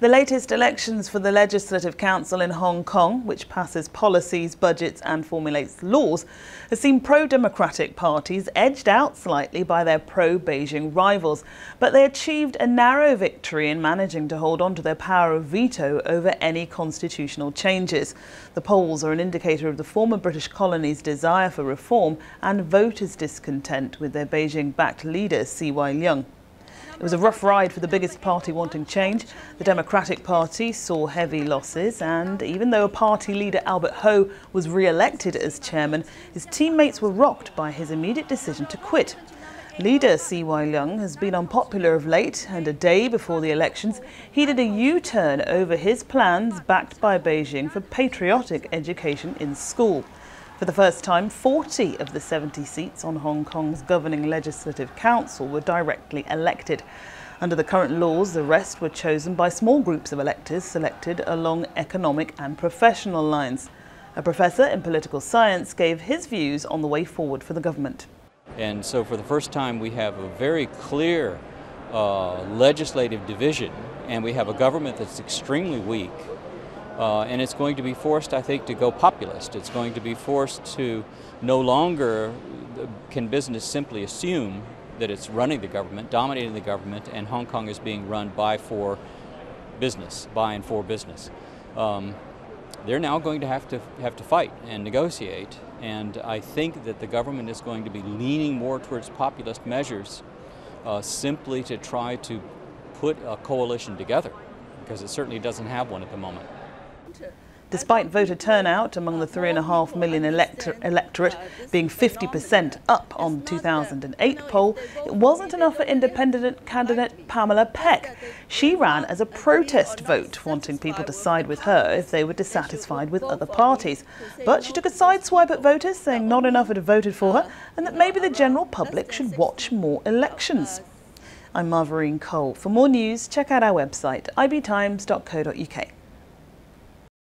The latest elections for the Legislative Council in Hong Kong, which passes policies, budgets and formulates laws, has seen pro-democratic parties edged out slightly by their pro-Beijing rivals. But they achieved a narrow victory in managing to hold on to their power of veto over any constitutional changes. The polls are an indicator of the former British colony's desire for reform and voters' discontent with their Beijing-backed leader, Leung. It was a rough ride for the biggest party wanting change. The Democratic Party saw heavy losses, and even though party leader Albert Ho was re-elected as chairman, his teammates were rocked by his immediate decision to quit. Leader Leung has been unpopular of late, and a day before the elections, he did a U-turn over his plans backed by Beijing for patriotic education in school. For the first time, 40 of the 70 seats on Hong Kong's governing Legislative Council were directly elected. Under the current laws, the rest were chosen by small groups of electors selected along economic and professional lines. A professor in political science gave his views on the way forward for the government. And so for the first time we have a very clear legislative division, and we have a government that's extremely weak. And it's going to be forced, I think, to go populist. It's going to be forced to no longer can business simply assume that it's running the government, dominating the government, and Hong Kong is being run by and for business. They're now going to have to fight and negotiate, and I think that the government is going to be leaning more towards populist measures simply to try to put a coalition together, because it certainly doesn't have one at the moment. Despite voter turnout among the 3.5 million electorate being 50% up on the 2008 poll, it wasn't enough for independent candidate Pamela Peck. She ran as a protest vote, wanting people to side with her if they were dissatisfied with other parties. But she took a sideswipe at voters, saying not enough had voted for her and that maybe the general public should watch more elections. I'm Marvarine Cole. For more news, check out our website, ibtimes.co.uk.